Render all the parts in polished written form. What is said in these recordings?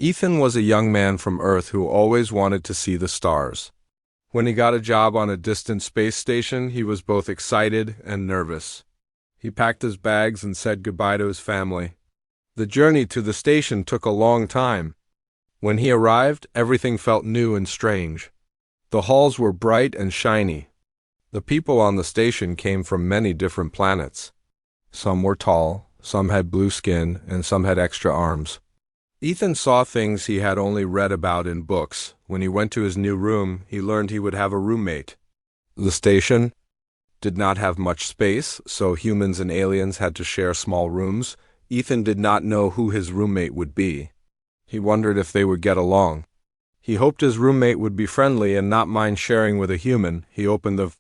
Ethan was a young man from Earth who always wanted to see the stars. When he got a job on a distant space station, he was both excited and nervous. He packed his bags and said goodbye to his family. The journey to the station took a long time. When he arrived, everything felt new and strange. The halls were bright and shiny. The people on the station came from many different planets. Some were tall, some had blue skin, and some had extra arms. Ethan saw things he had only read about in books. When he went to his new room, he learned he would have a roommate. The station did not have much space, so humans and aliens had to share small rooms. Ethan did not know who his roommate would be. He wondered if they would get along. He hoped his roommate would be friendly and not mind sharing with a human. He opened the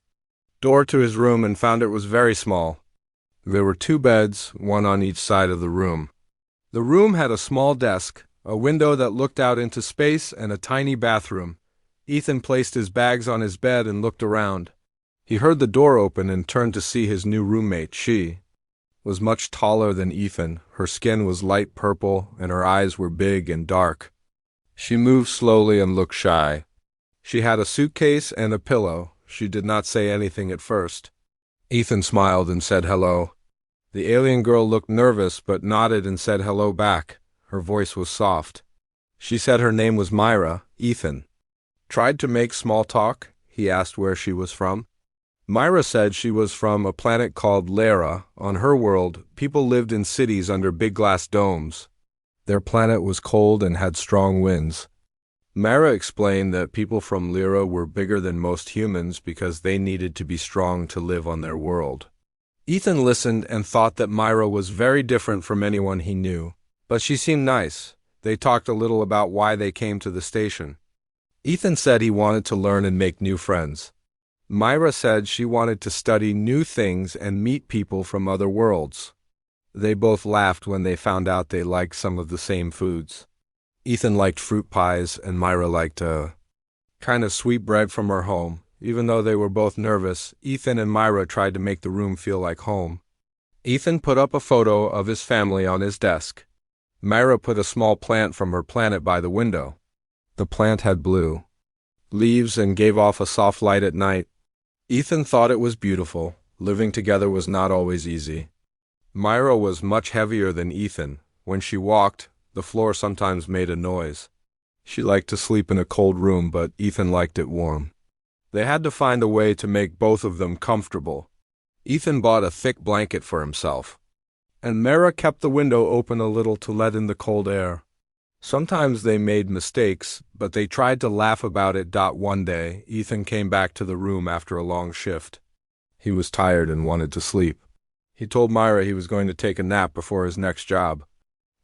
door to his room and found it was very small. There were 2 beds, one on each side of the room. The room had a small desk, a window that looked out into space, and a tiny bathroom. Ethan placed his bags on his bed and looked around. He heard the door open and turned to see his new roommate. She was much taller than Ethan. Her skin was light purple, and her eyes were big and dark. She moved slowly and looked shy. She had a suitcase and a pillow. She did not say anything at first. Ethan smiled and said hello. The alien girl looked nervous but nodded and said hello back. Her voice was soft. She said her name was Myra. Ethan tried to make small talk. He asked where she was from. Myra said she was from a planet called Lyra. On her world, people lived in cities under big glass domes. Their planet was cold and had strong winds. Myra explained that people from Lyra were bigger than most humans because they needed to be strong to live on their world. Ethan listened and thought that Myra was very different from anyone he knew, but she seemed nice. They talked a little about why they came to the station. Ethan said he wanted to learn and make new friends. Myra said she wanted to study new things and meet people from other worlds. They both laughed when they found out they liked some of the same foods. Ethan liked fruit pies and Myra liked kind of sweet bread from her home. Even though they were both nervous, Ethan and Myra tried to make the room feel like home. Ethan put up a photo of his family on his desk. Myra put a small plant from her planet by the window. The plant had blue leaves and gave off a soft light at night. Ethan thought it was beautiful. Living together was not always easy. Myra was much heavier than Ethan. When she walked, the floor sometimes made a noise. She liked to sleep in a cold room, but Ethan liked it warm. They had to find a way to make both of them comfortable. Ethan bought a thick blanket for himself, and Myra kept the window open a little to let in the cold air. Sometimes they made mistakes, but they tried to laugh about it. One day, Ethan came back to the room after a long shift. He was tired and wanted to sleep. He told Myra he was going to take a nap before his next job.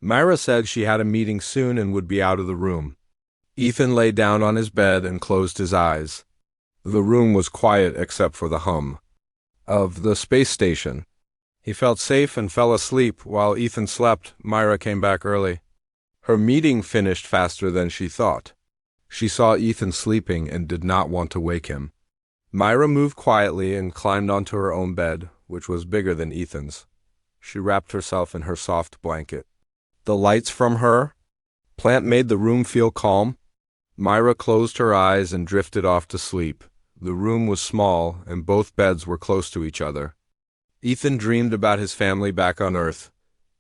Myra said she had a meeting soon and would be out of the room. Ethan lay down on his bed and closed his eyes. The room was quiet except for the hum of the space station. He felt safe and fell asleep. While Ethan slept, Myra came back early. Her meeting finished faster than she thought. She saw Ethan sleeping and did not want to wake him. Myra moved quietly and climbed onto her own bed, which was bigger than Ethan's. She wrapped herself in her soft blanket. The lights from her plant made the room feel calm. Myra closed her eyes and drifted off to sleep. The room was small, and both beds were close to each other. Ethan dreamed about his family back on Earth.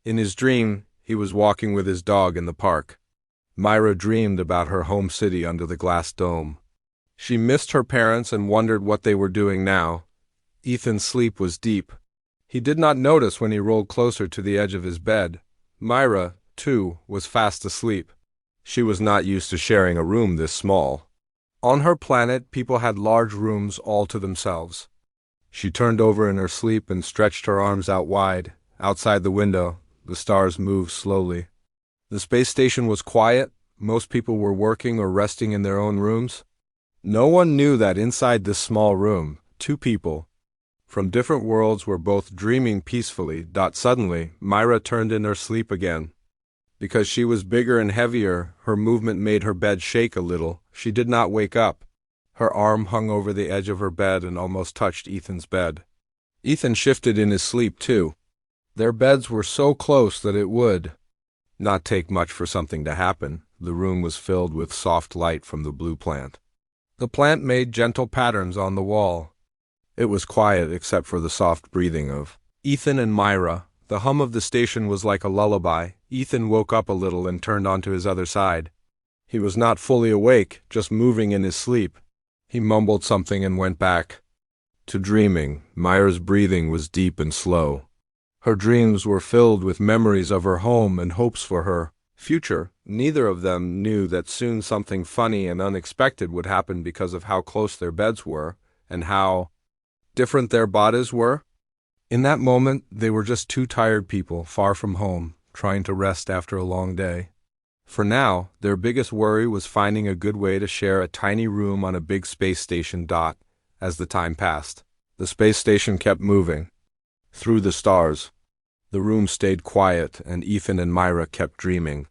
In his dream, he was walking with his dog in the park. Myra dreamed about her home city under the glass dome. She missed her parents and wondered what they were doing now. Ethan's sleep was deep. He did not notice when he rolled closer to the edge of his bed. Myra, too, was fast asleep. She was not used to sharing a room this small. On her planet, people had large rooms all to themselves. She turned over in her sleep and stretched her arms out wide. Outside the window, the stars moved slowly. The space station was quiet. Most people were working or resting in their own rooms. No one knew that inside this small room, 2 people from different worlds were both dreaming peacefully. Suddenly, Myra turned in her sleep again. Because she was bigger and heavier, her movement made her bed shake a little. She did not wake up. Her arm hung over the edge of her bed and almost touched Ethan's bed. Ethan shifted in his sleep, too. Their beds were so close that it would not take much for something to happen. the room was filled with soft light from the blue plant. The plant made gentle patterns on the wall. It was quiet except for the soft breathing of Ethan and Myra. The hum of the station was like a lullaby. Ethan woke up a little and turned onto his other side. He was not fully awake, just moving in his sleep. He mumbled something and went back to dreaming. Myra's breathing was deep and slow. Her dreams were filled with memories of her home and hopes for her future. Neither of them knew that soon something funny and unexpected would happen because of how close their beds were and how different their bodies were. In that moment, they were just two tired people far from home, trying to rest after a long day. For now, their biggest worry was finding a good way to share a tiny room on a big space station. As the time passed, the space station kept moving through the stars. The room stayed quiet, and Ethan and Myra kept dreaming.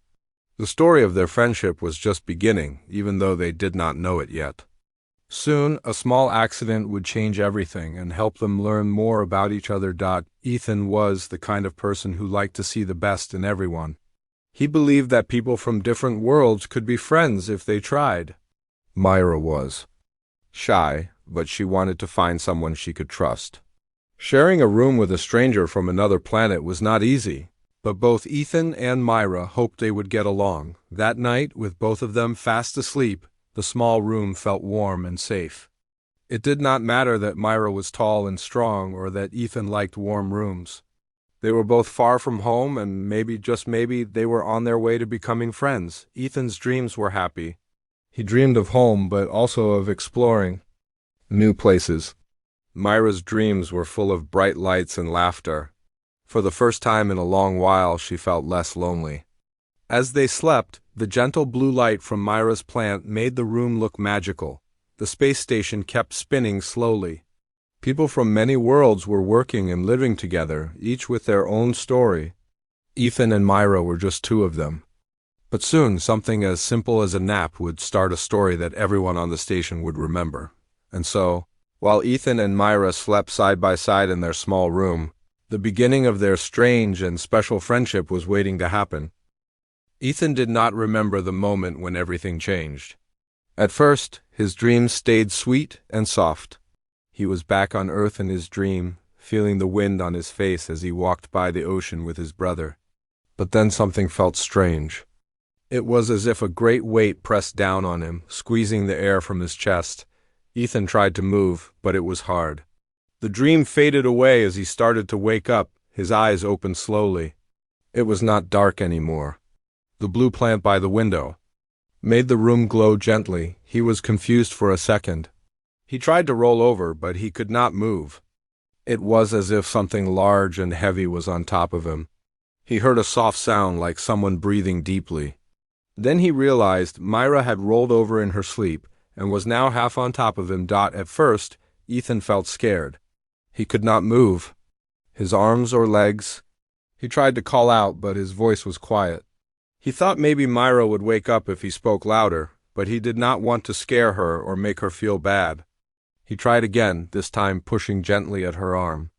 The story of their friendship was just beginning, even though they did not know it yet. Soon, a small accident would change everything and help them learn more about each other. Ethan was the kind of person who liked to see the best in everyone. He believed that people from different worlds could be friends if they tried. Myra was shy, but she wanted to find someone she could trust. Sharing a room with a stranger from another planet was not easy, but both Ethan and Myra hoped they would get along. That night, with both of them fast asleep, the small room felt warm and safe. It did not matter that Myra was tall and strong or that Ethan liked warm rooms. They were both far from home, and maybe, just maybe, they were on their way to becoming friends. Ethan's dreams were happy. He dreamed of home, but also of exploring new places. Myra's dreams were full of bright lights and laughter. For the first time in a long while, she felt less lonely. As they slept, the gentle blue light from Myra's plant made the room look magical. The space station kept spinning slowly. People from many worlds were working and living together, each with their own story. Ethan and Myra were just two of them. But soon, something as simple as a nap would start a story that everyone on the station would remember. And so, while Ethan and Myra slept side by side in their small room, the beginning of their strange and special friendship was waiting to happen. Ethan did not remember the moment when everything changed. At first, his dreams stayed sweet and soft. He was back on Earth in his dream, feeling the wind on his face as he walked by the ocean with his brother. But then something felt strange. It was as if a great weight pressed down on him, squeezing the air from his chest. Ethan tried to move, but it was hard. The dream faded away as he started to wake up, his eyes opened slowly. It was not dark anymore. The blue plant by the window made the room glow gently. He was confused for a second. He tried to roll over, but he could not move. It was as if something large and heavy was on top of him. He heard a soft sound like someone breathing deeply. Then he realized Myra had rolled over in her sleep and was now half on top of him. At first, Ethan felt scared. He could not move his arms or legs. He tried to call out, but his voice was quiet. He thought maybe Myra would wake up if he spoke louder, but he did not want to scare her or make her feel bad. He tried again, this time pushing gently at her arm.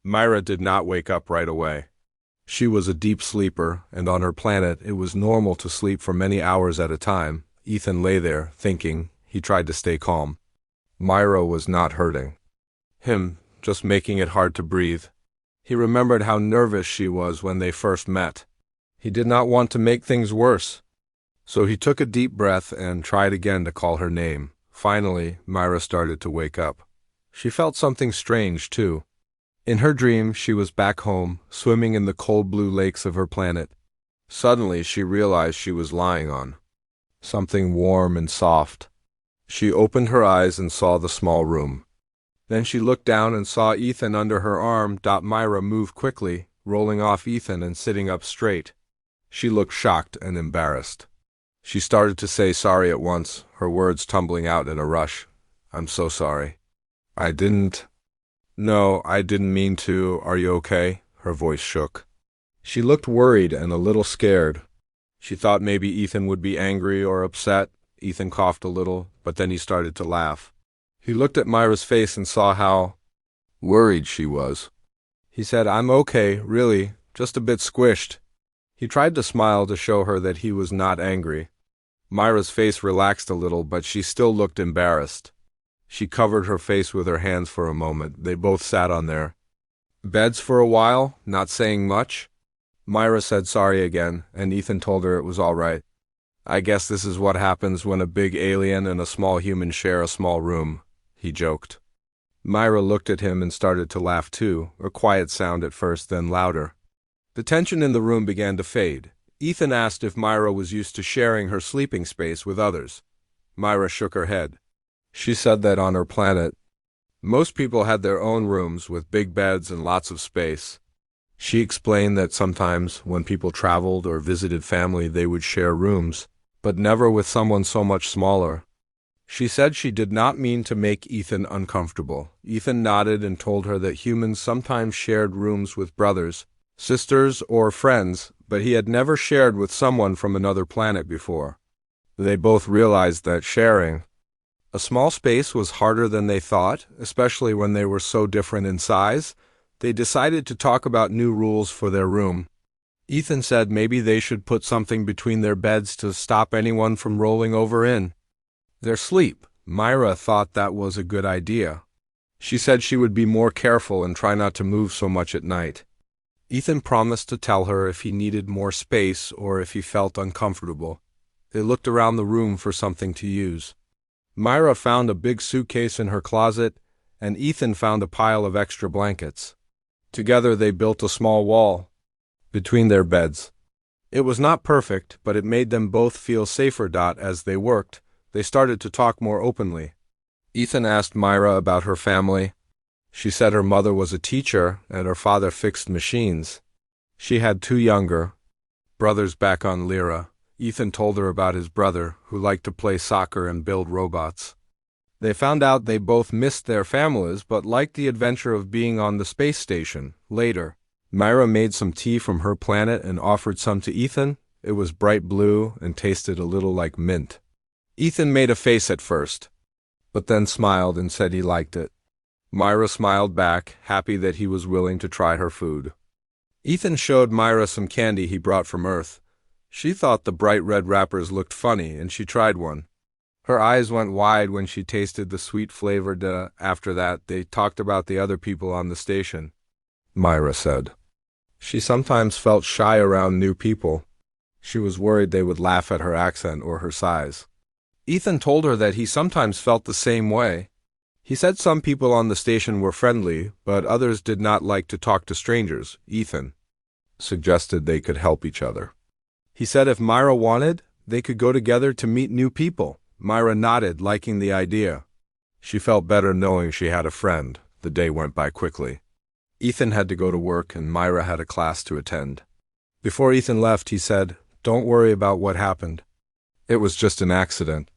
Myra did not wake up right away. She was a deep sleeper, and on her planet it was normal to sleep for many hours at a time. Ethan lay there, thinking. He tried to stay calm. Myra was not hurting him, just making it hard to breathe. He remembered how nervous she was when they first met. He did not want to make things worse. So he took a deep breath and tried again to call her name. Finally, Myra started to wake up. She felt something strange, too. In her dream, she was back home, swimming in the cold blue lakes of her planet. Suddenly, she realized she was lying on something warm and soft. She opened her eyes and saw the small room. Then she looked down and saw Ethan under her arm. Myra moved quickly, rolling off Ethan and sitting up straight. She looked shocked and embarrassed. She started to say sorry at once, her words tumbling out in a rush. "I'm so sorry. No, I didn't mean to. Are you okay?" Her voice shook. She looked worried and a little scared. She thought maybe Ethan would be angry or upset. Ethan coughed a little, but then he started to laugh. He looked at Myra's face and saw how worried she was. He said, "I'm okay, really, just a bit squished." He tried to smile to show her that he was not angry. Myra's face relaxed a little, but she still looked embarrassed. She covered her face with her hands for a moment. They both sat on their beds for a while, not saying much. Myra said sorry again, and Ethan told her it was all right. I guess this is what happens when a big alien and a small human share a small room, he joked. Myra looked at him and started to laugh too, a quiet sound at first, then louder. The tension in the room began to fade. Ethan asked if Myra was used to sharing her sleeping space with others. Myra shook her head. She said that on her planet, most people had their own rooms with big beds and lots of space. She explained that sometimes when people traveled or visited family, they would share rooms, but never with someone so much smaller. She said she did not mean to make Ethan uncomfortable. Ethan nodded and told her that humans sometimes shared rooms with brothers, sisters, or friends, but he had never shared with someone from another planet before. They both realized that sharing a small space was harder than they thought, especially when they were so different in size. They decided to talk about new rules for their room. Ethan said maybe they should put something between their beds to stop anyone from rolling over in their sleep. Myra thought that was a good idea. She said she would be more careful and try not to move so much at night. Ethan promised to tell her if he needed more space or if he felt uncomfortable. They looked around the room for something to use. Myra found a big suitcase in her closet, and Ethan found a pile of extra blankets. Together they built a small wall between their beds. It was not perfect, but it made them both feel safer. As they worked, they started to talk more openly. Ethan asked Myra about her family. She said her mother was a teacher and her father fixed machines. She had 2 younger brothers back on Lyra. Ethan told her about his brother, who liked to play soccer and build robots. They found out they both missed their families but liked the adventure of being on the space station. Later, Myra made some tea from her planet and offered some to Ethan. It was bright blue and tasted a little like mint. Ethan made a face at first, but then smiled and said he liked it. Myra smiled back, happy that he was willing to try her food. Ethan showed Myra some candy he brought from Earth. She thought the bright red wrappers looked funny, and she tried one. Her eyes went wide when she tasted the sweet flavor. After that, they talked about the other people on the station. Myra said she sometimes felt shy around new people. She was worried they would laugh at her accent or her size. Ethan told her that he sometimes felt the same way. He said some people on the station were friendly, but others did not like to talk to strangers. Ethan suggested they could help each other. He said if Myra wanted, they could go together to meet new people. Myra nodded, liking the idea. She felt better knowing she had a friend. The day went by quickly. Ethan had to go to work and Myra had a class to attend. Before Ethan left, he said, "Don't worry about what happened. It was just an accident."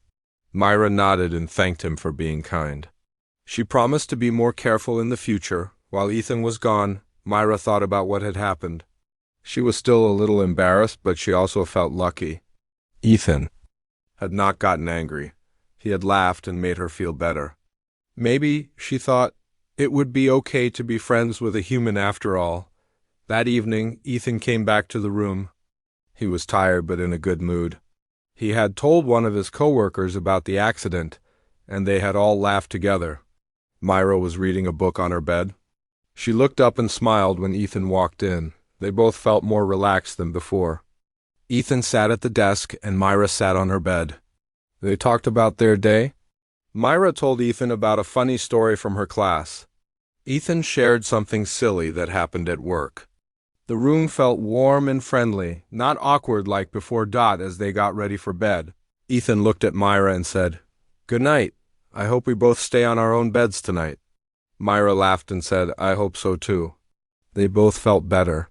Myra nodded and thanked him for being kind. She promised to be more careful in the future. While Ethan was gone, Myra thought about what had happened. She was still a little embarrassed, but she also felt lucky. Ethan had not gotten angry. He had laughed and made her feel better. Maybe, she thought, it would be okay to be friends with a human after all. That evening, Ethan came back to the room. He was tired but in a good mood. He had told one of his coworkers about the accident, and they had all laughed together. Myra was reading a book on her bed. She looked up and smiled when Ethan walked in. They both felt more relaxed than before. Ethan sat at the desk and Myra sat on her bed. They talked about their day. Myra told Ethan about a funny story from her class. Ethan shared something silly that happened at work. The room felt warm and friendly, not awkward like before. As they got ready for bed, Ethan looked at Myra and said, "Good night. I hope we both stay on our own beds tonight." Myra laughed and said, "I hope so too." They both felt better,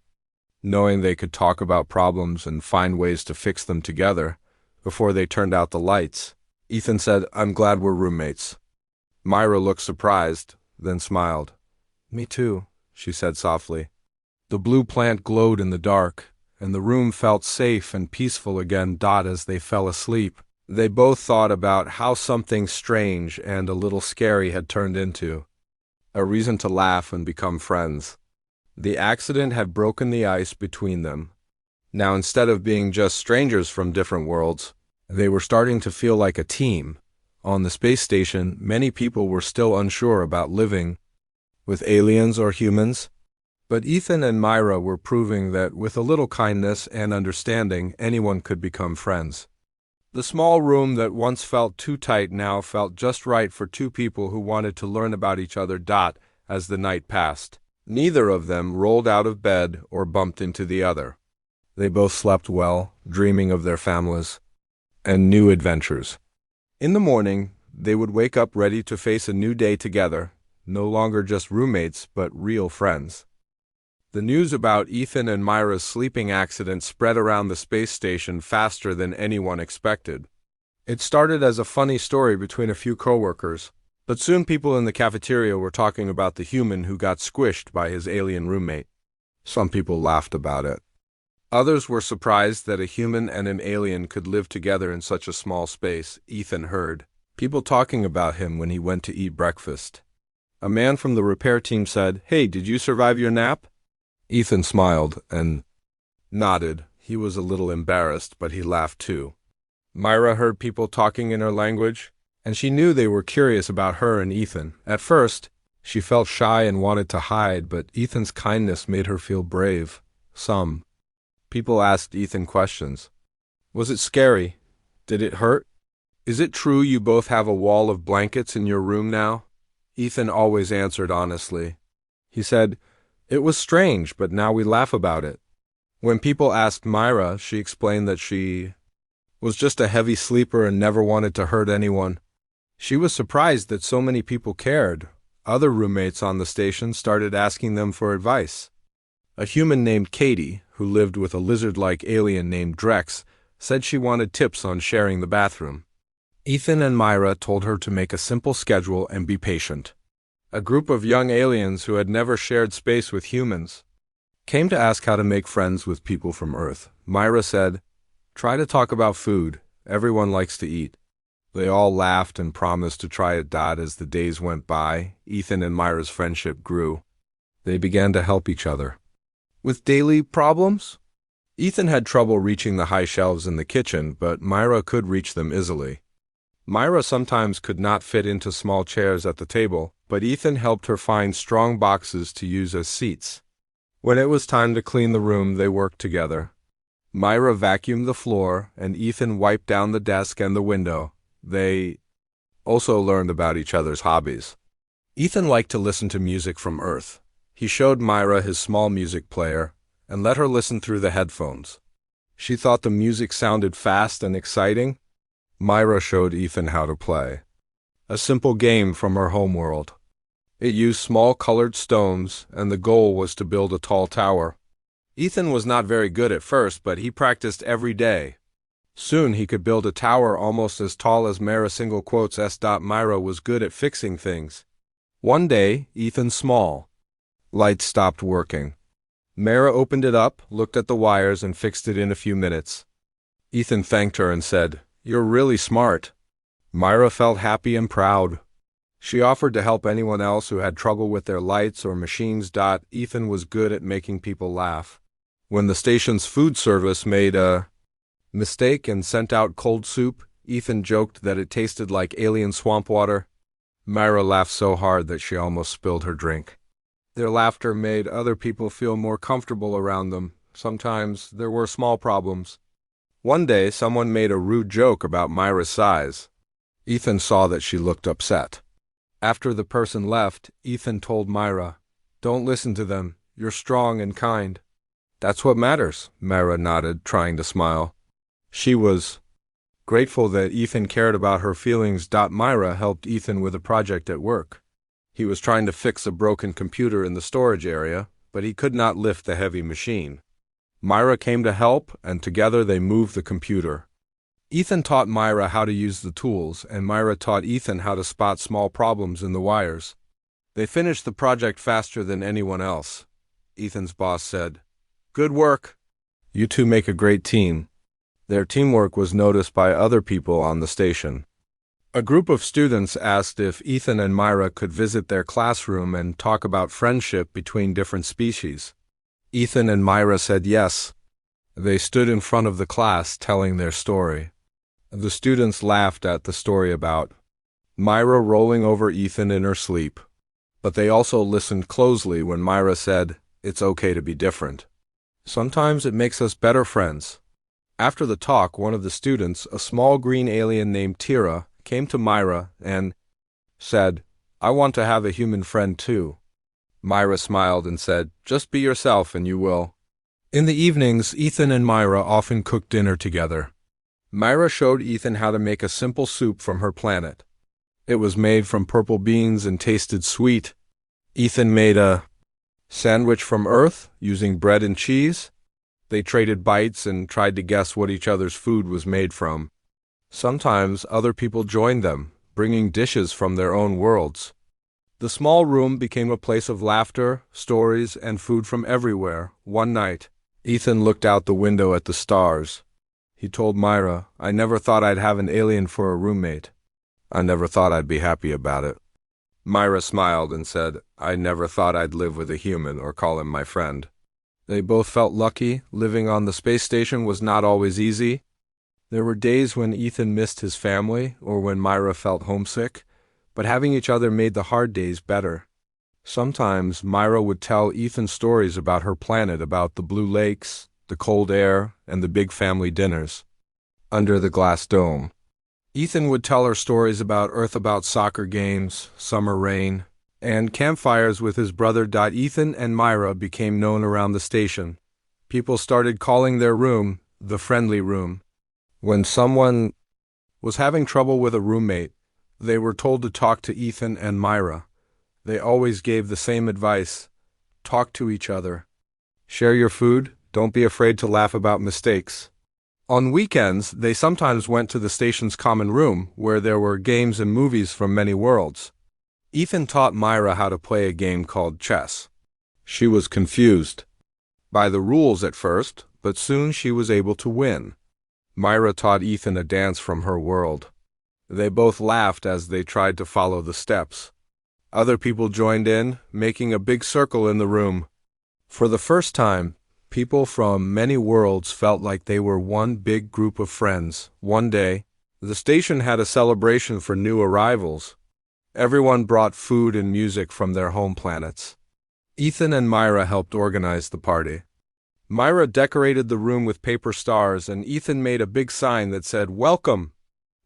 knowing they could talk about problems and find ways to fix them together. Before they turned out the lights, Ethan said, "I'm glad we're roommates." Myra looked surprised, then smiled. "Me too," she said softly. The blue plant glowed in the dark, and the room felt safe and peaceful again. As they fell asleep, they both thought about how something strange and a little scary had turned into a reason to laugh and become friends. The accident had broken the ice between them. Now, instead of being just strangers from different worlds, They were starting to feel like a team. On the space station, many people were still unsure about living with aliens or humans, but Ethan and Myra were proving that with a little kindness and understanding, anyone could become friends. The small room that once felt too tight now felt just right for two people who wanted to learn about each other. As the night passed, neither of them rolled out of bed or bumped into the other. They both slept well, dreaming of their families and new adventures. In the morning, they would wake up ready to face a new day together, no longer just roommates, but real friends. The news about Ethan and Myra's sleeping accident spread around the space station faster than anyone expected. It started as a funny story between a few coworkers, but soon people in the cafeteria were talking about the human who got squished by his alien roommate. Some people laughed about it. Others were surprised that a human and an alien could live together in such a small space. Ethan heard people talking about him when he went to eat breakfast. A man from the repair team said, "Hey, did you survive your nap?" Ethan smiled and nodded. He was a little embarrassed, but he laughed too. Myra heard people talking in her language, and she knew they were curious about her and Ethan. At first, she felt shy and wanted to hide, but Ethan's kindness made her feel brave. Some people asked Ethan questions. Was it scary? Did it hurt? Is it true you both have a wall of blankets in your room now? Ethan always answered honestly. He said, "It was strange, but now we laugh about it." When people asked Myra, she explained that she was just a heavy sleeper and never wanted to hurt anyone. She was surprised that so many people cared. Other roommates on the station started asking them for advice. A human named Katie, who lived with a lizard-like alien named Drex, said she wanted tips on sharing the bathroom. Ethan and Myra told her to make a simple schedule and be patient. A group of young aliens who had never shared space with humans came to ask how to make friends with people from Earth. Myra said, "Try to talk about food. Everyone likes to eat." They all laughed and promised to try it. As the days went by, Ethan and Myra's friendship grew. They began to help each other with daily problems. Ethan had trouble reaching the high shelves in the kitchen, but Myra could reach them easily. Myra sometimes could not fit into small chairs at the table, but Ethan helped her find strong boxes to use as seats. When it was time to clean the room, they worked together. Myra vacuumed the floor, and Ethan wiped down the desk and the window. They also learned about each other's hobbies. Ethan liked to listen to music from Earth. He showed Myra his small music player and let her listen through the headphones. She thought the music sounded fast and exciting. Myra showed Ethan how to play a simple game from her homeworld. It used small colored stones, and the goal was to build a tall tower. Ethan was not very good at first, but he practiced every day. Soon he could build a tower almost as tall as Myra. Myra was good at fixing things. One day, Ethan's small light stopped working. Myra opened it up, looked at the wires, and fixed it in a few minutes. Ethan thanked her and said, "You're really smart." Myra felt happy and proud. She offered to help anyone else who had trouble with their lights or machines. Ethan was good at making people laugh. When the station's food service made a mistake and sent out cold soup, Ethan joked that it tasted like alien swamp water. Myra laughed so hard that she almost spilled her drink. Their laughter made other people feel more comfortable around them. Sometimes there were small problems. One day, someone made a rude joke about Myra's size. Ethan saw that she looked upset. After the person left, Ethan told Myra, "Don't listen to them. You're strong and kind." "That's what matters," Myra nodded, trying to smile. She was grateful that Ethan cared about her feelings. Myra helped Ethan with a project at work. He was trying to fix a broken computer in the storage area, but he could not lift the heavy machine. Myra came to help, and together they moved the computer. Ethan taught Myra how to use the tools, and Myra taught Ethan how to spot small problems in the wires. They finished the project faster than anyone else. Ethan's boss said, "Good work. You two make a great team." Their teamwork was noticed by other people on the station. A group of students asked if Ethan and Myra could visit their classroom and talk about friendship between different species. Ethan and Myra said yes. They stood in front of the class telling their story. The students laughed at the story about Myra rolling over Ethan in her sleep. But they also listened closely when Myra said, "It's okay to be different. Sometimes it makes us better friends." After the talk, one of the students, a small green alien named Tira, came to Myra and said, "I want to have a human friend too." Myra smiled and said, "Just be yourself and you will." In the evenings, Ethan and Myra often cooked dinner together. Myra showed Ethan how to make a simple soup from her planet. It was made from purple beans and tasted sweet. Ethan made a sandwich from Earth using bread and cheese. They traded bites and tried to guess what each other's food was made from. Sometimes other people joined them, bringing dishes from their own worlds. The small room became a place of laughter, stories, and food from everywhere. One night, Ethan looked out the window at the stars. He told Myra, "I never thought I'd have an alien for a roommate. I never thought I'd be happy about it." Myra smiled and said, "I never thought I'd live with a human or call him my friend." They both felt lucky. Living on the space station was not always easy. There were days when Ethan missed his family or when Myra felt homesick, but having each other made the hard days better. Sometimes Myra would tell Ethan stories about her planet, about the blue lakes, the cold air, and the big family dinners under the glass dome. Ethan would tell her stories about Earth, about soccer games, summer rain, and campfires with his brother. Ethan and Myra became known around the station. People started calling their room the friendly room. When someone was having trouble with a roommate, they were told to talk to Ethan and Myra. They always gave the same advice: talk to each other. Share your food. Don't be afraid to laugh about mistakes. On weekends, they sometimes went to the station's common room, where there were games and movies from many worlds. Ethan taught Myra how to play a game called chess. She was confused by the rules at first, but soon she was able to win. Myra taught Ethan a dance from her world. They both laughed as they tried to follow the steps. Other people joined in, making a big circle in the room. For the first time, people from many worlds felt like they were one big group of friends. One day, the station had a celebration for new arrivals. Everyone brought food and music from their home planets. Ethan and Myra helped organize the party. Myra decorated the room with paper stars, and Ethan made a big sign that said, "Welcome."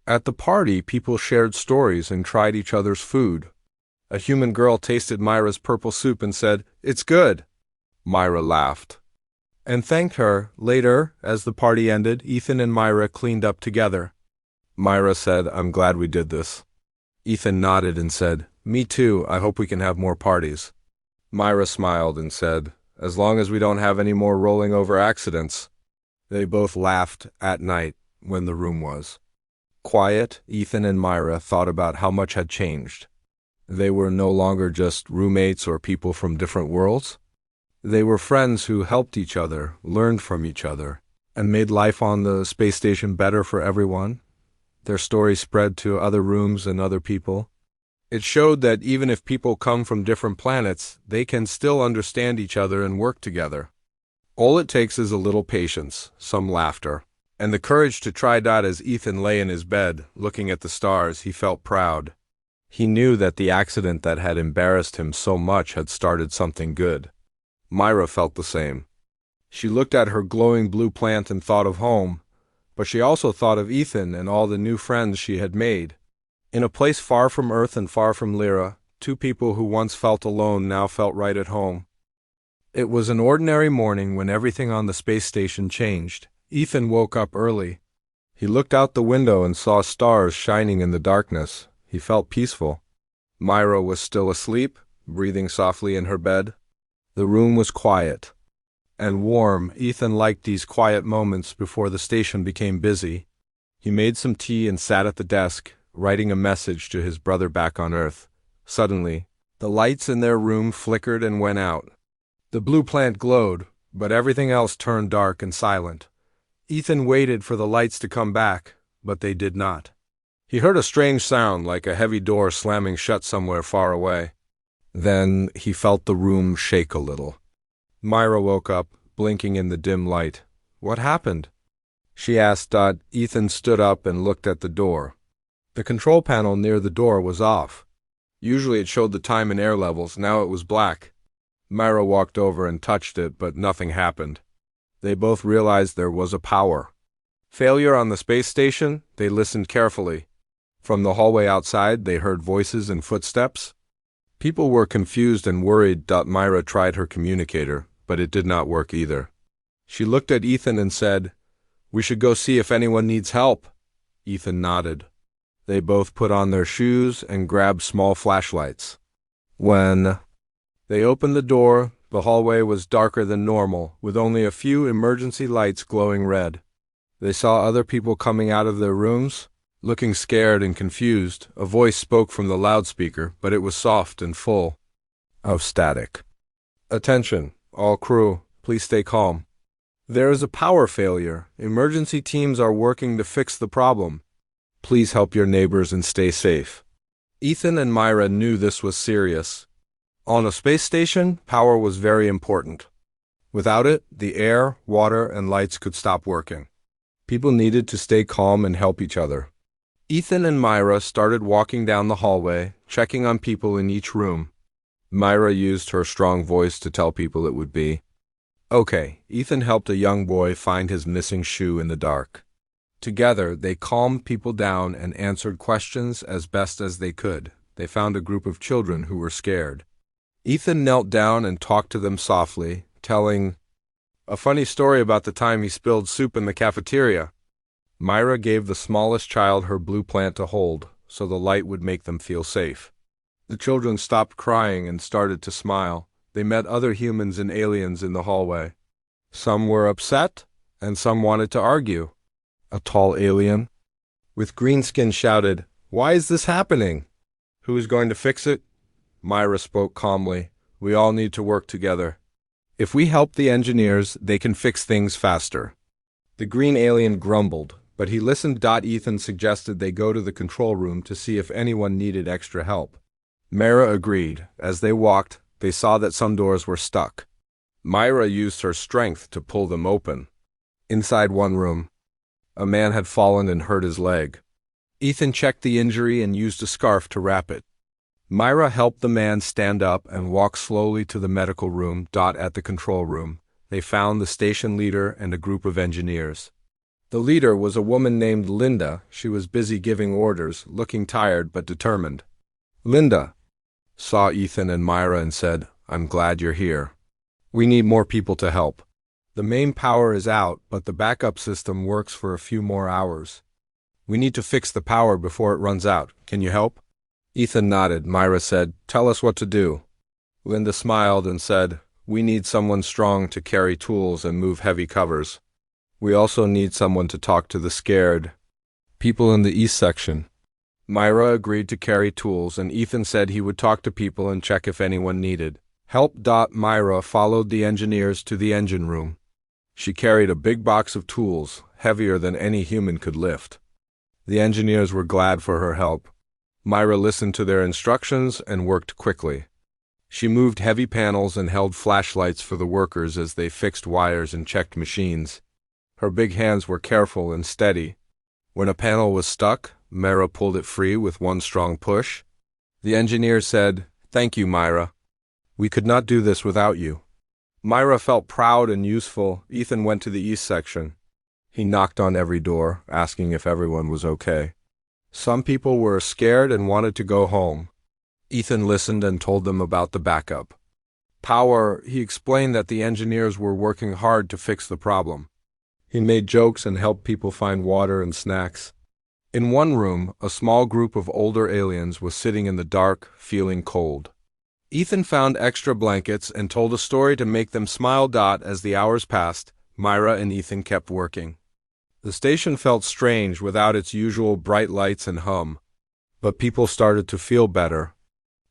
At the party, people shared stories and tried each other's food. A human girl tasted Myra's purple soup and said, "It's good." Myra laughed and thanked her. Later, as the party ended, Ethan and Myra cleaned up together. Myra said, "I'm glad we did this." Ethan nodded and said, "Me too. I hope we can have more parties." Myra smiled and said, "As long as we don't have any more rolling over accidents." They both laughed at night when the room was quiet. Ethan and Myra thought about how much had changed. They were no longer just roommates or people from different worlds. They were friends who helped each other, learned from each other, and made life on the space station better for everyone. Their story spread to other rooms and other people. It showed that even if people come from different planets, they can still understand each other and work together. All it takes is a little patience, some laughter, and the courage to try. As Ethan lay in his bed, looking at the stars, he felt proud. He knew that the accident that had embarrassed him so much had started something good. Myra felt the same. She looked at her glowing blue plant and thought of home, but she also thought of Ethan and all the new friends she had made. In a place far from Earth and far from Lyra, two people who once felt alone now felt right at home. It was an ordinary morning when everything on the space station changed. Ethan woke up early. He looked out the window and saw stars shining in the darkness. He felt peaceful. Myra was still asleep, breathing softly in her bed. The room was quiet and warm. Ethan liked these quiet moments before the station became busy. He made some tea and sat at the desk, writing a message to his brother back on Earth. Suddenly, the lights in their room flickered and went out. The blue plant glowed, but everything else turned dark and silent. Ethan waited for the lights to come back, but they did not. He heard a strange sound, like a heavy door slamming shut somewhere far away. Then he felt the room shake a little. Myra woke up, blinking in the dim light. What happened? she asked. Ethan stood up and looked at the door. The control panel near the door was off. Usually it showed the time and air levels, now it was black. Myra walked over and touched it, but nothing happened. They both realized there was a power failure on the space station. They listened carefully. From the hallway outside, they heard voices and footsteps. People were confused and worried. Myra tried her communicator, but it did not work either. She looked at Ethan and said, "We should go see if anyone needs help." Ethan nodded. They both put on their shoes and grabbed small flashlights. When they opened the door, the hallway was darker than normal, with only a few emergency lights glowing red. They saw other people coming out of their rooms. Looking scared and confused, a voice spoke from the loudspeaker, but it was soft and full of static. "Attention, all crew, please stay calm. There is a power failure. Emergency teams are working to fix the problem. Please help your neighbors and stay safe." Ethan and Myra knew this was serious. On a space station, power was very important. Without it, the air, water, and lights could stop working. People needed to stay calm and help each other. Ethan and Myra started walking down the hallway, checking on people in each room. Myra used her strong voice to tell people it would be okay. Ethan helped a young boy find his missing shoe in the dark. Together, they calmed people down and answered questions as best as they could. They found a group of children who were scared. Ethan knelt down and talked to them softly, telling a funny story about the time he spilled soup in the cafeteria. Myra gave the smallest child her blue plant to hold, so the light would make them feel safe. The children stopped crying and started to smile. They met other humans and aliens in the hallway. Some were upset, and some wanted to argue. A tall alien with green skin shouted, "Why is this happening? Who is going to fix it?" Myra spoke calmly. "We all need to work together. If we help the engineers, they can fix things faster." The green alien grumbled, but he listened. Ethan suggested they go to the control room to see if anyone needed extra help. Myra agreed. As they walked, they saw that some doors were stuck. Myra used her strength to pull them open. Inside one room, a man had fallen and hurt his leg. Ethan checked the injury and used a scarf to wrap it. Myra helped the man stand up and walk slowly to the medical room. At the control room, they found the station leader and a group of engineers. The leader was a woman named Linda. She was busy giving orders, looking tired but determined. Linda saw Ethan and Myra and said, "I'm glad you're here. We need more people to help. The main power is out, but the backup system works for a few more hours. We need to fix the power before it runs out. Can you help?" Ethan nodded. Myra said, "Tell us what to do." Linda smiled and said, "We need someone strong to carry tools and move heavy covers. We also need someone to talk to the scared people in the east section." Myra agreed to carry tools, and Ethan said he would talk to people and check if anyone needed help. Myra followed the engineers to the engine room. She carried a big box of tools, heavier than any human could lift. The engineers were glad for her help. Myra listened to their instructions and worked quickly. She moved heavy panels and held flashlights for the workers as they fixed wires and checked machines. Her big hands were careful and steady. When a panel was stuck, Myra pulled it free with one strong push. The engineer said, "Thank you, Myra. We could not do this without you." Myra felt proud and useful. Ethan went to the east section. He knocked on every door, asking if everyone was okay. Some people were scared and wanted to go home. Ethan listened and told them about the backup power. He explained that the engineers were working hard to fix the problem. He made jokes and helped people find water and snacks. In one room, a small group of older aliens was sitting in the dark, feeling cold. Ethan found extra blankets and told a story to make them smile. As the hours passed, Myra and Ethan kept working. The station felt strange without its usual bright lights and hum. But people started to feel better.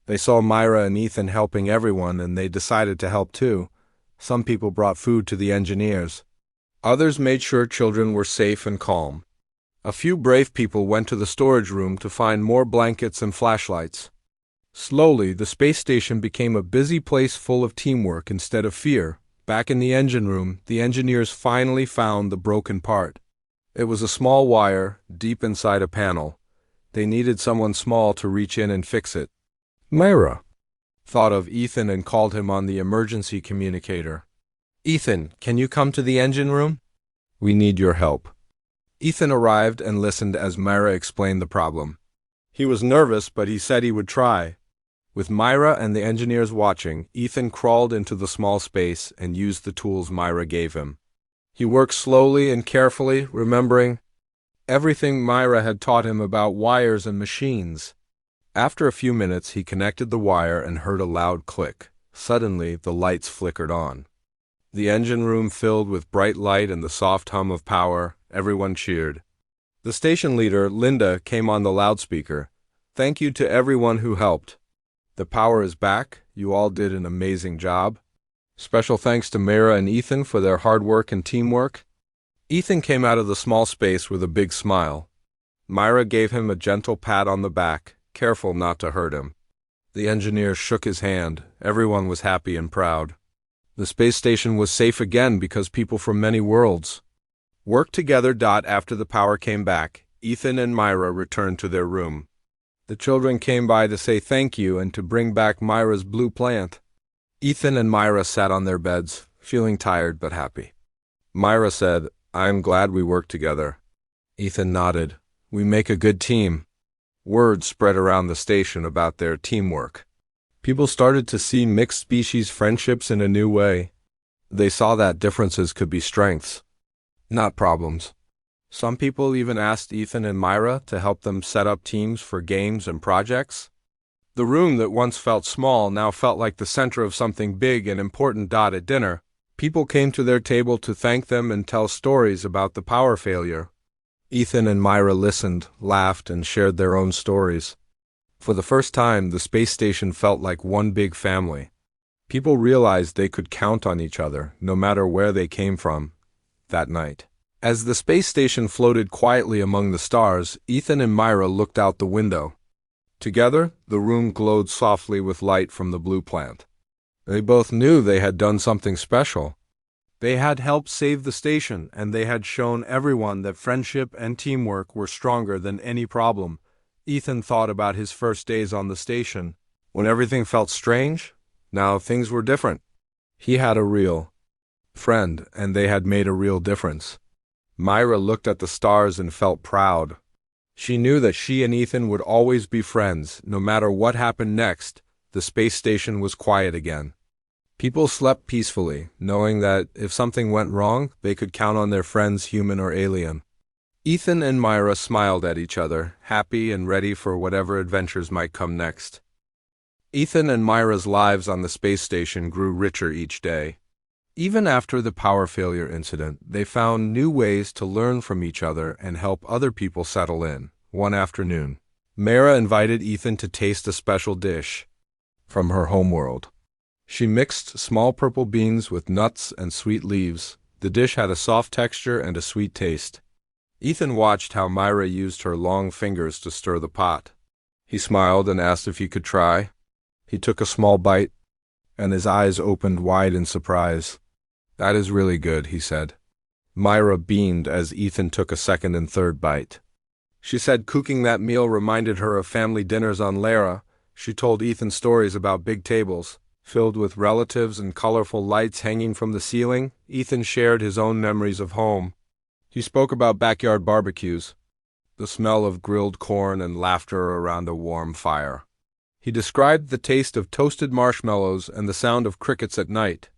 They saw Myra and Ethan helping everyone, and they decided to help too. Some people brought food to the engineers. Others made sure children were safe and calm. A few brave people went to the storage room to find more blankets and flashlights. Slowly, the space station became a busy place full of teamwork instead of fear. Back in the engine room, the engineers finally found the broken part. It was a small wire, deep inside a panel. They needed someone small to reach in and fix it. Myra thought of Ethan and called him on the emergency communicator. Ethan, can you come to the engine room? We need your help. Ethan arrived and listened as Myra explained the problem. He was nervous, but he said he would try. With Myra and the engineers watching, Ethan crawled into the small space and used the tools Myra gave him. He worked slowly and carefully, remembering everything Myra had taught him about wires and machines. After a few minutes, he connected the wire and heard a loud click. Suddenly, the lights flickered on. The engine room filled with bright light and the soft hum of power. Everyone cheered. The station leader, Linda, came on the loudspeaker. Thank you to everyone who helped. The power is back. You all did an amazing job. Special thanks to Myra and Ethan for their hard work and teamwork. Ethan came out of the small space with a big smile. Myra gave him a gentle pat on the back, careful not to hurt him. The engineer shook his hand. Everyone was happy and proud. The space station was safe again because people from many worlds worked together. After the power came back, Ethan and Myra returned to their room. The children came by to say thank you and to bring back Myra's blue plant. Ethan and Myra sat on their beds, feeling tired but happy. Myra said, "I'm glad we worked together." Ethan nodded. "We make a good team." Word spread around the station about their teamwork. People started to see mixed species friendships in a new way. They saw that differences could be strengths, not problems. Some people even asked Ethan and Myra to help them set up teams for games and projects. The room that once felt small now felt like the center of something big and important. At dinner, people came to their table to thank them and tell stories about the power failure. Ethan and Myra listened, laughed, and shared their own stories. For the first time, the space station felt like one big family. People realized they could count on each other, no matter where they came from, that night. As the space station floated quietly among the stars, Ethan and Myra looked out the window. Together, the room glowed softly with light from the blue plant. They both knew they had done something special. They had helped save the station, and they had shown everyone that friendship and teamwork were stronger than any problem. Ethan thought about his first days on the station. When everything felt strange, now things were different. He had a real friend, and they had made a real difference. Myra looked at the stars and felt proud. She knew that she and Ethan would always be friends. No matter what happened next, the space station was quiet again. People slept peacefully, knowing that if something went wrong, they could count on their friends, human or alien. Ethan and Myra smiled at each other, happy and ready for whatever adventures might come next. Ethan and Myra's lives on the space station grew richer each day. Even after the power failure incident, they found new ways to learn from each other and help other people settle in. One afternoon, Myra invited Ethan to taste a special dish from her homeworld. She mixed small purple beans with nuts and sweet leaves. The dish had a soft texture and a sweet taste. Ethan watched how Myra used her long fingers to stir the pot. He smiled and asked if he could try. He took a small bite, and his eyes opened wide in surprise. "That is really good," he said. Myra beamed as Ethan took a second and third bite. She said cooking that meal reminded her of family dinners on Lyra. She told Ethan stories about big tables, filled with relatives and colorful lights hanging from the ceiling. Ethan shared his own memories of home. He spoke about backyard barbecues, the smell of grilled corn and laughter around a warm fire. He described the taste of toasted marshmallows and the sound of crickets at night.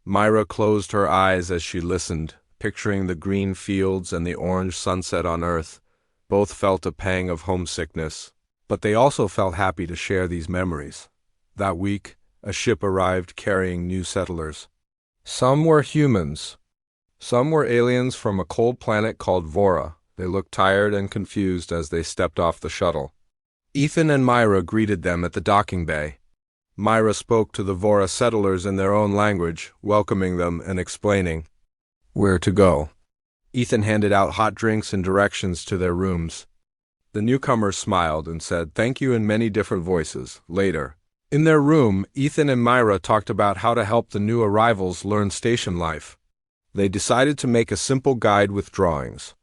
Myra closed her eyes as she listened, picturing the green fields and the orange sunset on Earth. Both felt a pang of homesickness, but they also felt happy to share these memories. That week, a ship arrived carrying new settlers. Some were humans. Some were aliens from a cold planet called Vora. They looked tired and confused as they stepped off the shuttle. Ethan and Myra greeted them at the docking bay. Myra spoke to the Vora settlers in their own language, welcoming them and explaining where to go. Ethan handed out hot drinks and directions to their rooms. The newcomers smiled and said thank you in many different voices. Later, in their room, Ethan and Myra talked about how to help the new arrivals learn station life. They decided to make a simple guide with drawings.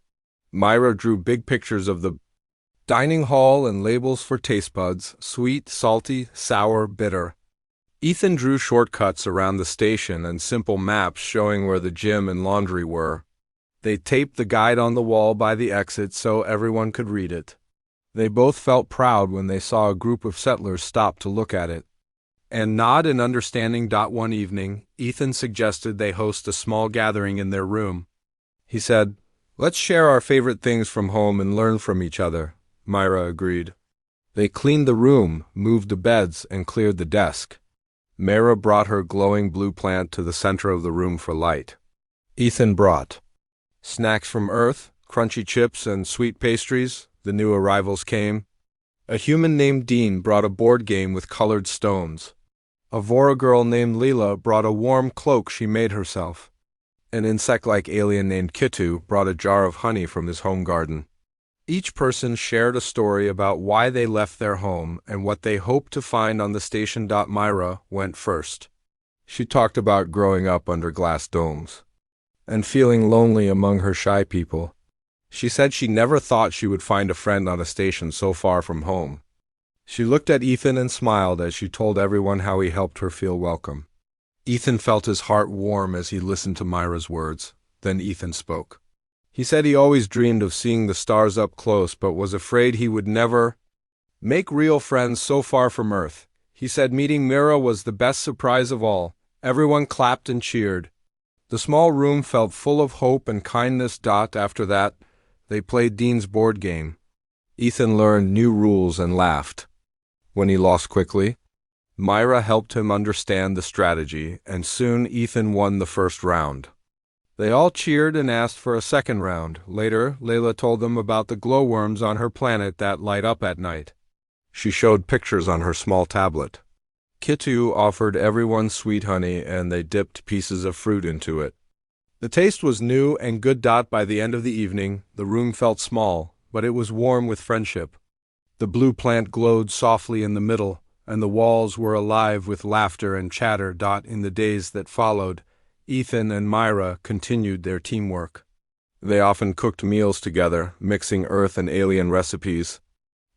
Myra drew big pictures of the dining hall and labels for taste buds: sweet, salty, sour, bitter. Ethan drew shortcuts around the station and simple maps showing where the gym and laundry were. They taped the guide on the wall by the exit so everyone could read it. They both felt proud when they saw a group of settlers stop to look at it and nod in understanding. One evening, Ethan suggested they host a small gathering in their room. He said, "Let's share our favorite things from home and learn from each other." Myra agreed. They cleaned the room, moved the beds, and cleared the desk. Myra brought her glowing blue plant to the center of the room for light. Ethan brought snacks from Earth, crunchy chips and sweet pastries. The new arrivals came. A human named Dean brought a board game with colored stones. A Vora girl named Leela brought a warm cloak she made herself. An insect-like alien named Kitu brought a jar of honey from his home garden. Each person shared a story about why they left their home and what they hoped to find on the station. Myra went first. She talked about growing up under glass domes and feeling lonely among her shy people. She said she never thought she would find a friend on a station so far from home. She looked at Ethan and smiled as she told everyone how he helped her feel welcome. Ethan felt his heart warm as he listened to Myra's words. Then Ethan spoke. He said he always dreamed of seeing the stars up close, but was afraid he would never make real friends so far from Earth. He said meeting Myra was the best surprise of all. Everyone clapped and cheered. The small room felt full of hope and kindness. After that, they played Dean's board game. Ethan learned new rules and laughed when he lost quickly. Myra helped him understand the strategy, and soon Ethan won the first round. They all cheered and asked for a second round. Later, Layla told them about the glowworms on her planet that light up at night. She showed pictures on her small tablet. Kitu offered everyone sweet honey, and they dipped pieces of fruit into it. The taste was new and good. By the end of the evening, the room felt small, but it was warm with friendship. The blue plant glowed softly in the middle, and the walls were alive with laughter and chatter. In the days that followed, Ethan and Myra continued their teamwork. They often cooked meals together, mixing Earth and alien recipes.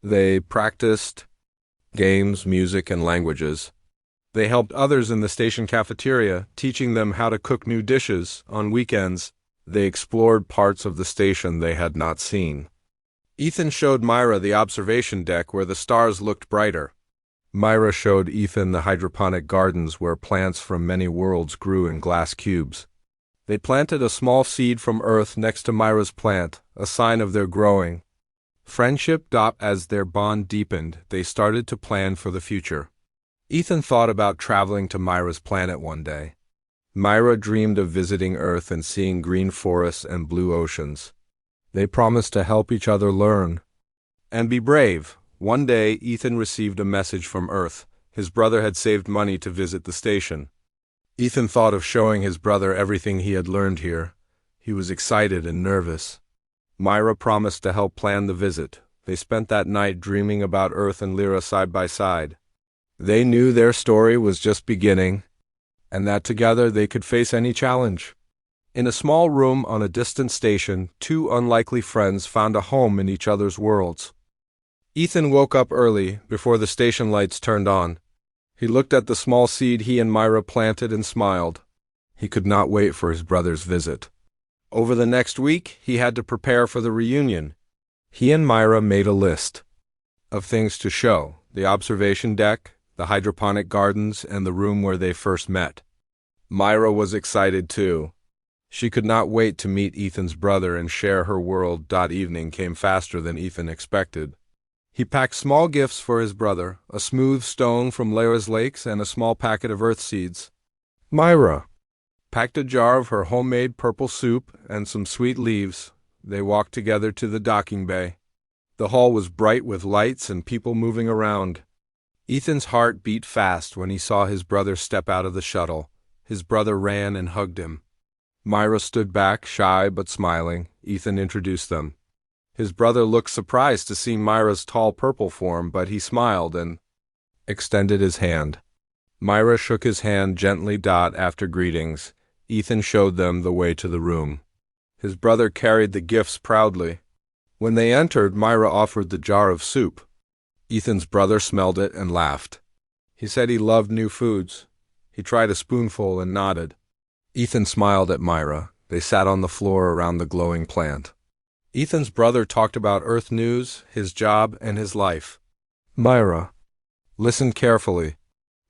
They practiced games, music, and languages. They helped others in the station cafeteria, teaching them how to cook new dishes. On weekends, they explored parts of the station they had not seen. Ethan showed Myra the observation deck where the stars looked brighter. Myra showed Ethan the hydroponic gardens where plants from many worlds grew in glass cubes. They planted a small seed from Earth next to Myra's plant, a sign of their growing friendship. As their bond deepened, they started to plan for the future. Ethan thought about traveling to Myra's planet one day. Myra dreamed of visiting Earth and seeing green forests and blue oceans. They promised to help each other learn and be brave. One day, Ethan received a message from Earth. His brother had saved money to visit the station. Ethan thought of showing his brother everything he had learned here. He was excited and nervous. Myra promised to help plan the visit. They spent that night dreaming about Earth and Lyra side by side. They knew their story was just beginning, and that together they could face any challenge. In a small room on a distant station, two unlikely friends found a home in each other's worlds. Ethan woke up early, before the station lights turned on. He looked at the small seed he and Myra planted and smiled. He could not wait for his brother's visit. Over the next week, he had to prepare for the reunion. He and Myra made a list of things to show: the observation deck, the hydroponic gardens, and the room where they first met. Myra was excited too. She could not wait to meet Ethan's brother and share her world. Evening came faster than Ethan expected. He packed small gifts for his brother, a smooth stone from Lyra's lakes and a small packet of earth seeds. Myra packed a jar of her homemade purple soup and some sweet leaves. They walked together to the docking bay. The hall was bright with lights and people moving around. Ethan's heart beat fast when he saw his brother step out of the shuttle. His brother ran and hugged him. Myra stood back, shy but smiling. Ethan introduced them. His brother looked surprised to see Myra's tall purple form, but he smiled and extended his hand. Myra shook his hand gently. After greetings, Ethan showed them the way to the room. His brother carried the gifts proudly. When they entered, Myra offered the jar of soup. Ethan's brother smelled it and laughed. He said he loved new foods. He tried a spoonful and nodded. Ethan smiled at Myra. They sat on the floor around the glowing plant. Ethan's brother talked about Earth news, his job, and his life. Myra listened carefully.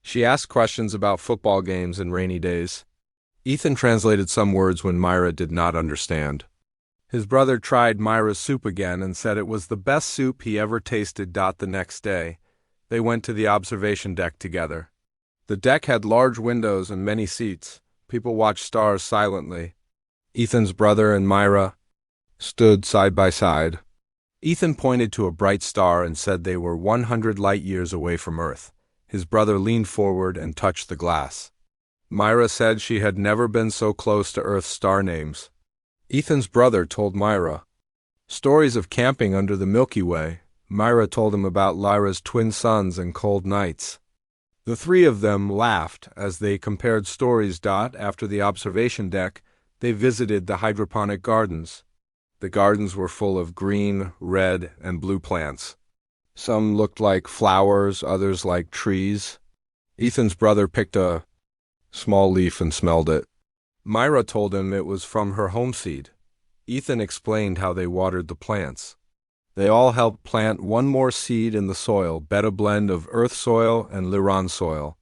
She asked questions about football games and rainy days. Ethan translated some words when Myra did not understand. His brother tried Myra's soup again and said it was the best soup he ever tasted. The next day, they went to the observation deck together. The deck had large windows and many seats. People watched stars silently. Ethan's brother and Myra stood side by side. Ethan pointed to a bright star and said they were 100 light years away from Earth. His brother leaned forward and touched the glass. Myra said she had never been so close to Earth's star names. Ethan's brother told Myra stories of camping under the Milky Way. Myra told him about Lyra's twin suns and cold nights. The three of them laughed as they compared stories. After the observation deck, they visited the hydroponic gardens. The gardens were full of green, red, and blue plants. Some looked like flowers, others like trees. Ethan's brother picked a small leaf and smelled it. Myra told him it was from her home seed. Ethan explained how they watered the plants. They all helped plant one more seed in the soil, a blend of earth soil and Lyran soil.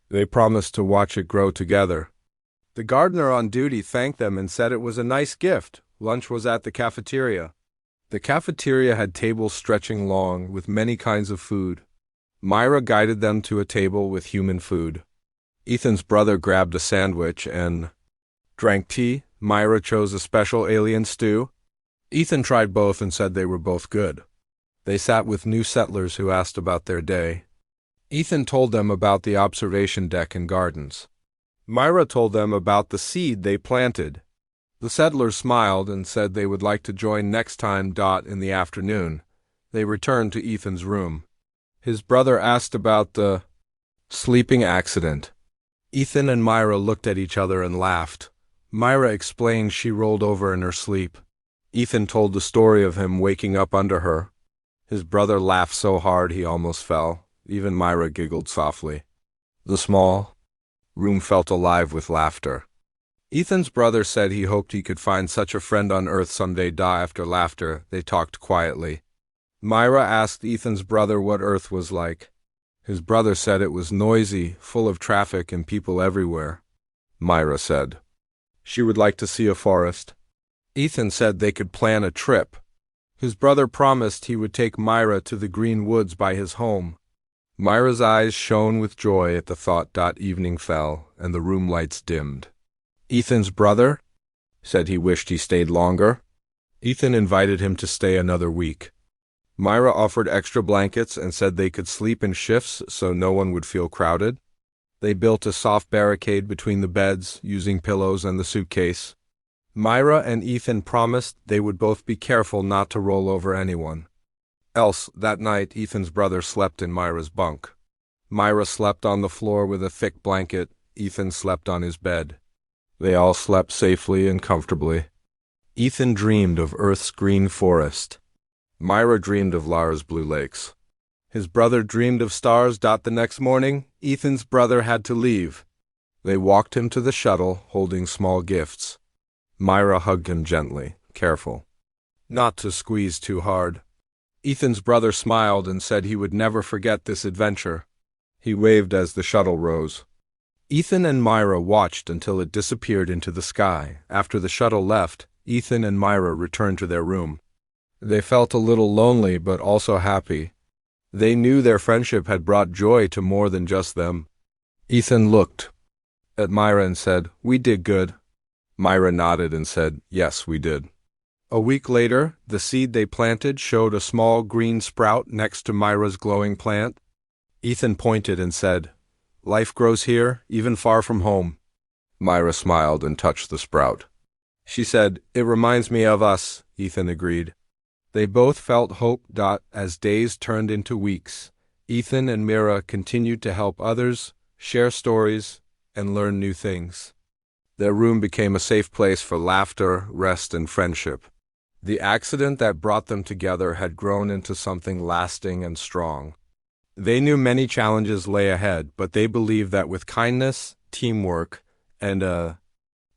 They promised to watch it grow together. The gardener on duty thanked them and said it was a nice gift. Lunch was at the cafeteria. The cafeteria had tables stretching long with many kinds of food. Myra guided them to a table with human food. Ethan's brother grabbed a sandwich and drank tea. Myra chose a special alien stew. Ethan tried both and said they were both good. They sat with new settlers who asked about their day. Ethan told them about the observation deck and gardens. Myra told them about the seed they planted. The settlers smiled and said they would like to join next time. In the afternoon, they returned to Ethan's room. His brother asked about the sleeping accident. Ethan and Myra looked at each other and laughed. Myra explained she rolled over in her sleep. Ethan told the story of him waking up under her. His brother laughed so hard he almost fell. Even Myra giggled softly. The small room felt alive with laughter. Ethan's brother said he hoped he could find such a friend on Earth someday. After laughter, they talked quietly. Myra asked Ethan's brother what Earth was like. His brother said it was noisy, full of traffic and people everywhere. Myra said she would like to see a forest. Ethan said they could plan a trip. His brother promised he would take Myra to the green woods by his home. Myra's eyes shone with joy at the thought. Evening fell, and the room lights dimmed. Ethan's brother said he wished he stayed longer. Ethan invited him to stay another week. Myra offered extra blankets and said they could sleep in shifts so no one would feel crowded. They built a soft barricade between the beds, using pillows and the suitcase. Myra and Ethan promised they would both be careful not to roll over anyone. Else, that night, Ethan's brother slept in Myra's bunk. Myra slept on the floor with a thick blanket. Ethan slept on his bed. They all slept safely and comfortably. Ethan dreamed of Earth's green forest. Myra dreamed of Lara's blue lakes. His brother dreamed of stars. The next morning, Ethan's brother had to leave. They walked him to the shuttle, holding small gifts. Myra hugged him gently, careful not to squeeze too hard. Ethan's brother smiled and said he would never forget this adventure. He waved as the shuttle rose. Ethan and Myra watched until it disappeared into the sky. After the shuttle left, Ethan and Myra returned to their room. They felt a little lonely but also happy. They knew their friendship had brought joy to more than just them. Ethan looked at Myra and said, "We did good." Myra nodded and said, "Yes, we did." A week later, the seed they planted showed a small green sprout next to Myra's glowing plant. Ethan pointed and said, "Life grows here, even far from home." Myra smiled and touched the sprout. She said, "It reminds me of us," Ethan agreed. They both felt hope. As days turned into weeks, Ethan and Myra continued to help others, share stories, and learn new things. Their room became a safe place for laughter, rest, and friendship. The accident that brought them together had grown into something lasting and strong. They knew many challenges lay ahead, but they believed that with kindness, teamwork, and a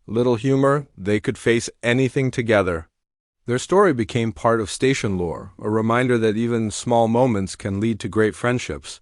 little humor, they could face anything together. Their story became part of station lore, a reminder that even small moments can lead to great friendships.